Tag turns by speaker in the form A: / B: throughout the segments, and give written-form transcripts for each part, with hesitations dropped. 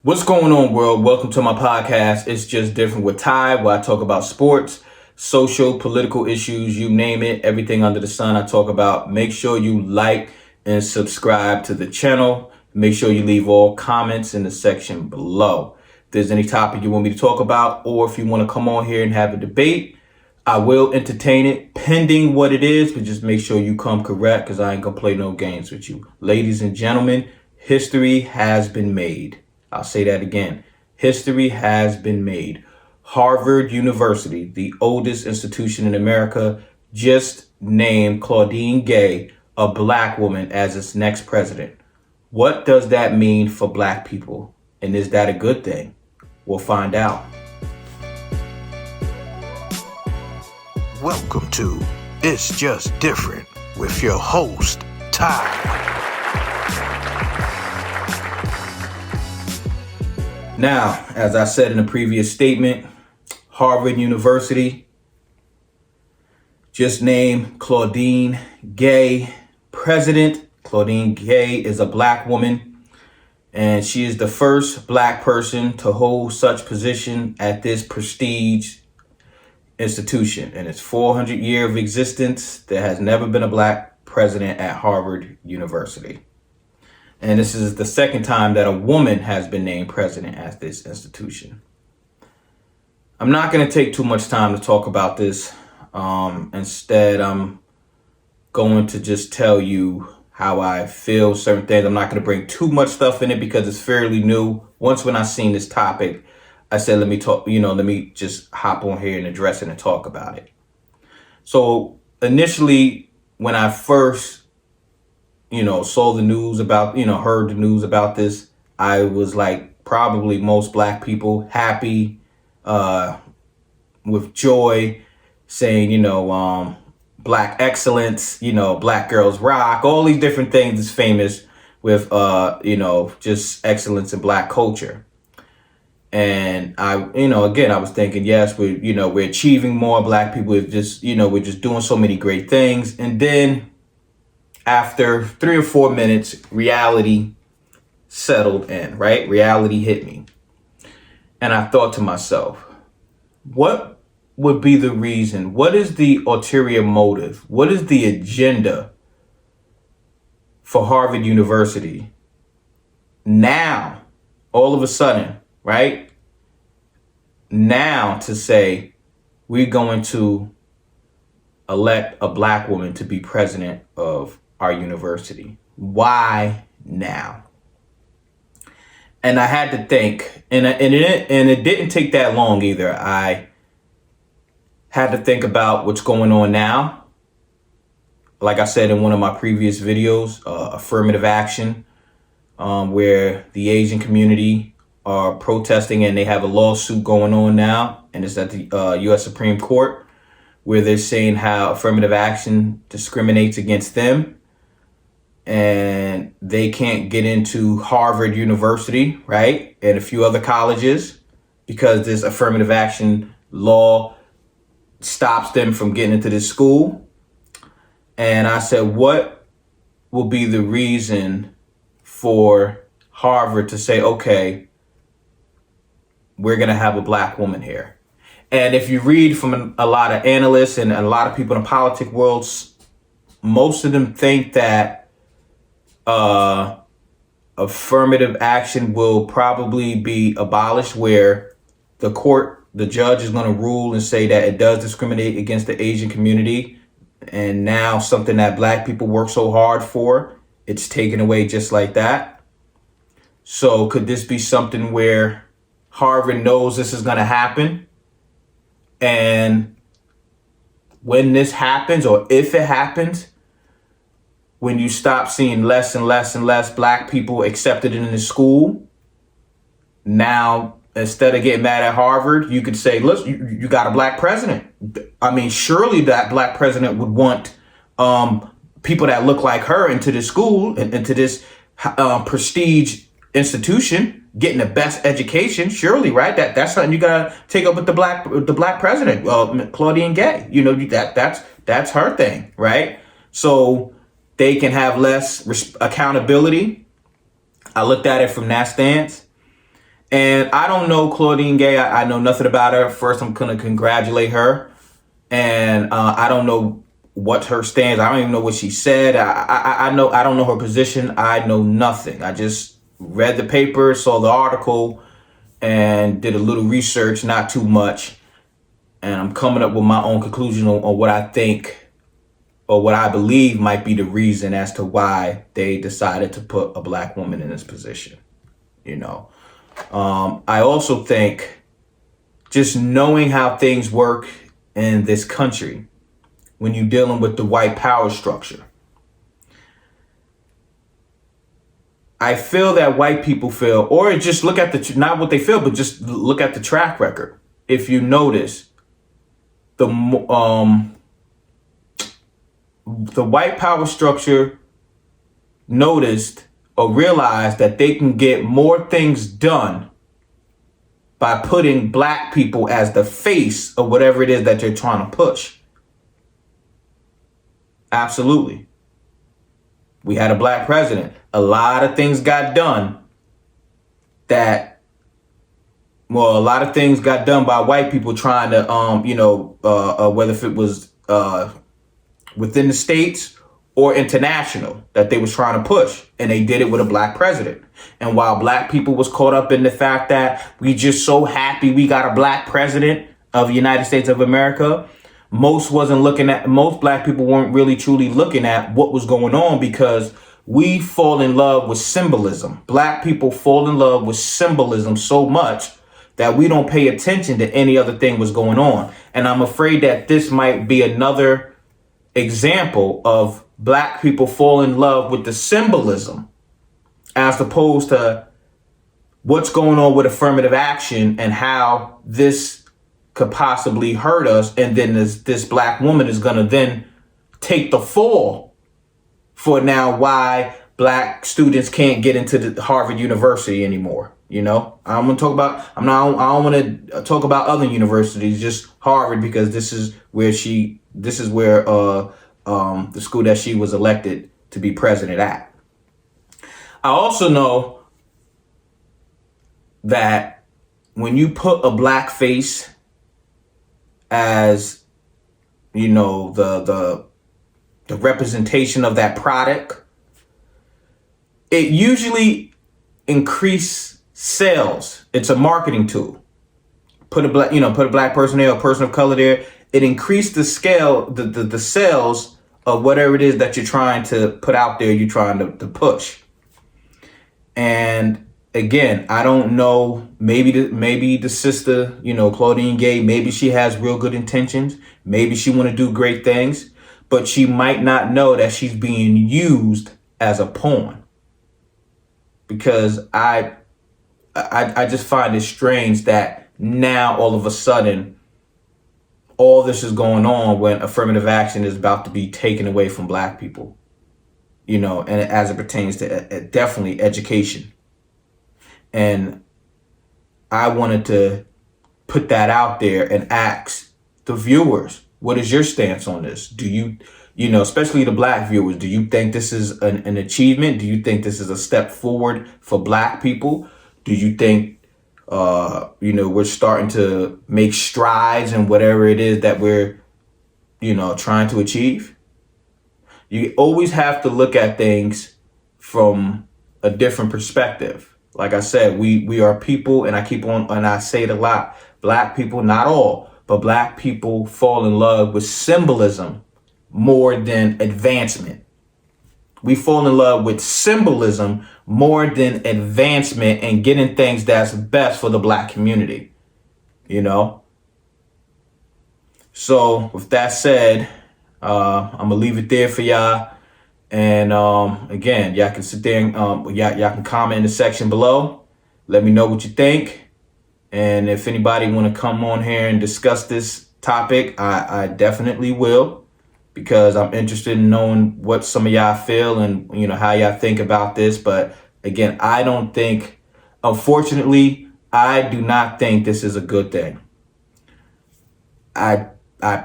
A: What's going on, world? Welcome to my podcast. It's just different with Ty, where I talk about sports, social, political issues, you name it, everything under the sun I talk about. Make sure you like and subscribe to the channel. Make sure you leave all comments in the section below. If there's any topic you want me to talk about, or if you want to come on here and have a debate, I will entertain it, pending what it is, but just make sure you come correct, because I ain't gonna play no games with you. Ladies and gentlemen, history has been made. I'll say that again. History has been made. Harvard University, the oldest institution in America, just named Claudine Gay, a black woman, as its next president. What does that mean for black people? And is that a good thing? We'll find out.
B: Welcome to It's Just Different with your host, Ty.
A: Now, as I said in a previous statement, Harvard University just named Claudine Gay president. Claudine Gay is a black woman, and she is the first black person to hold such position at this prestige institution. In its 400 year of existence, there has never been a black president at Harvard University. And this is the second time that a woman has been named president at this institution. I'm not going to take too much time to talk about this. Instead, I'm going to just tell you how I feel certain things. I'm not going to bring too much stuff in it because it's fairly new. Once when I seen this topic, I said, let me just hop on here and address it and talk about it. So initially, when I first saw the news about, heard the news about this, I was like probably most black people, happy, with joy, saying, black excellence, black girls rock, all these different things is famous with, just excellence in black culture. And I was thinking, yes, we're achieving more. Black people we're just doing so many great things. And then after 3 or 4 minutes, reality settled in, right? Reality hit me. And I thought to myself, what would be the reason? What is the ulterior motive? What is the agenda for Harvard University now, all of a sudden, right? Now to say we're going to elect a black woman to be president of our university. Why now? And I had to think, and it didn't take that long either. I had to think about what's going on now. Like I said in one of my previous videos, affirmative action, where the Asian community are protesting, and they have a lawsuit going on now, and it's at the U.S. Supreme Court, where they're saying how affirmative action discriminates against them, and they can't get into Harvard University, right, and a few other colleges, because this affirmative action law stops them from getting into this school. And I said, what will be the reason for Harvard to say, okay, we're going to have a black woman here? And if you read from a lot of analysts and a lot of people in the politic world, most of them think that affirmative action will probably be abolished, where the judge is going to rule and say that it does discriminate against the Asian community. And now something that black people work so hard for, it's taken away just like that. So could this be something where Harvard knows this is going to happen? And when this happens, or if it happens, when you stop seeing less and less and less black people accepted in the school, now instead of getting mad at Harvard, you could say, look, you got a black president. I mean, surely that black president would want people that look like her into this school, into this prestige institution, getting the best education. Surely, right? That's something you gotta take up with the black president, Claudine Gay. That's her thing, right? So they can have less accountability. I looked at it from that stance. And I don't know Claudine Gay. I know nothing about her. First, I'm going to congratulate her. And I don't know what her stance. I don't even know what she said. I know I don't know her position. I know nothing. I just read the paper, saw the article, and did a little research, not too much. And I'm coming up with my own conclusion on what I think or what I believe might be the reason as to why they decided to put a black woman in this position. You know, I also think just knowing how things work in this country when you're dealing with the white power structure. I feel that white people feel, or just look at not what they feel, but just look at the track record. If you notice, the white power structure noticed or realized that they can get more things done by putting black people as the face of whatever it is that they're trying to push. Absolutely. We had a black president. A lot of things got done a lot of things got done by white people trying to, whether if it was within the states or international that they was trying to push, and they did it with a black president. And while black people was caught up in the fact that we just so happy we got a black president of the United States of America, most black people weren't really truly looking at what was going on, because we fall in love with symbolism. Black people fall in love with symbolism so much that we don't pay attention to any other thing was going on. And I'm afraid that this might be another example of black people fall in love with the symbolism as opposed to what's going on with affirmative action and how this could possibly hurt us. And then this black woman is going to then take the fall for now why black students can't get into the Harvard University anymore. You know, I don't want to talk about other universities, just Harvard, because this is where the school that she was elected to be president at. I also know that when you put a black face as, the representation of that product, it usually increases sales. It's a marketing tool. Put a black person there, a person of color there. It increased the scale, the sales of whatever it is that you're trying to put out there, you're trying to push. And again, I don't know, maybe the sister, Claudine Gay, maybe she has real good intentions. Maybe she want to do great things, but she might not know that she's being used as a pawn. Because I just find it strange that now all of a sudden all this is going on when affirmative action is about to be taken away from black people, and as it pertains to definitely education. And I wanted to put that out there and ask the viewers, what is your stance on this? Do you, especially the black viewers, do you think this is an achievement? Do you think this is a step forward for black people? Do you think, we're starting to make strides in whatever it is that we're, trying to achieve? You always have to look at things from a different perspective. Like I said, we are people, and I say it a lot, black people, not all, but black people fall in love with symbolism more than advancement. We fall in love with symbolism more than advancement and getting things that's best for the black community, So with that said, I'm gonna leave it there for y'all. And again, y'all can sit there and y'all can comment in the section below. Let me know what you think. And if anybody want to come on here and discuss this topic, I definitely will, because I'm interested in knowing what some of y'all feel and how y'all think about this. But again, unfortunately, I do not think this is a good thing. I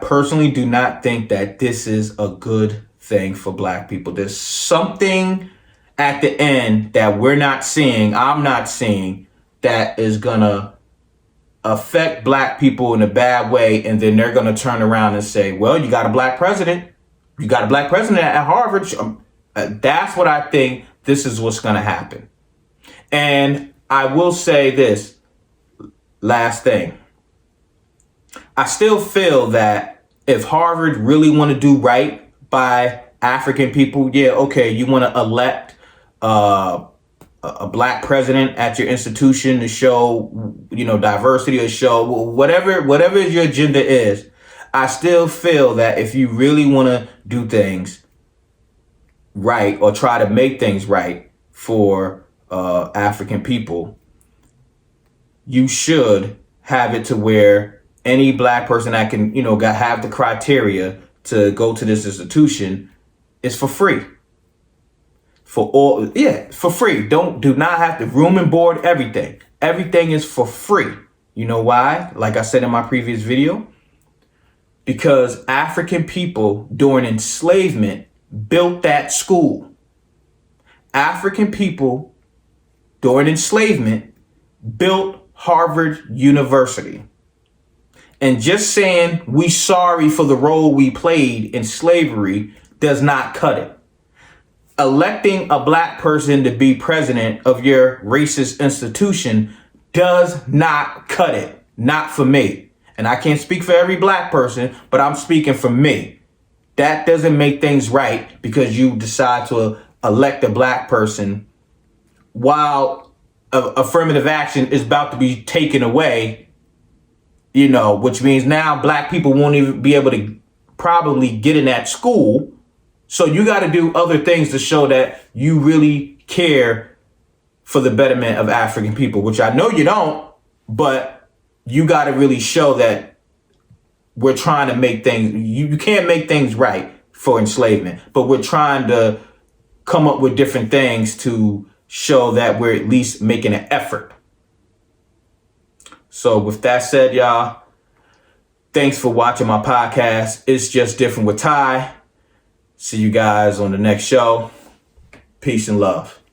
A: personally do not think that this is a good thing for black people. There's something at the end that we're not seeing, I'm not seeing, that is gonna affect black people in a bad way, and then they're gonna turn around and say, well, you got a black president. You got a black president at Harvard. That's what I think this is what's gonna happen. And I will say this last thing. I still feel that if Harvard really want to do right by African people, yeah, okay, you want to elect a black president at your institution to show, diversity, or show whatever your agenda is. I still feel that if you really want to do things right or try to make things right for African people, you should have it to where any black person that can, have the criteria to go to this institution is for free. For free. Do not have to room and board, everything. Everything is for free. You know why? Like I said in my previous video, because African people during enslavement built that school. African people during enslavement built Harvard University. And just saying we sorry for the role we played in slavery does not cut it. Electing a black person to be president of your racist institution does not cut it. Not for me. And I can't speak for every black person, but I'm speaking for me. That doesn't make things right because you decide to elect a black person while affirmative action is about to be taken away. Which means now black people won't even be able to probably get in that school. So you got to do other things to show that you really care for the betterment of African people, which I know you don't, but you got to really show that we're trying to make things, you can't make things right for enslavement, but we're trying to come up with different things to show that we're at least making an effort. So with that said, y'all, thanks for watching my podcast. It's Just Different with Ty. See you guys on the next show. Peace and love.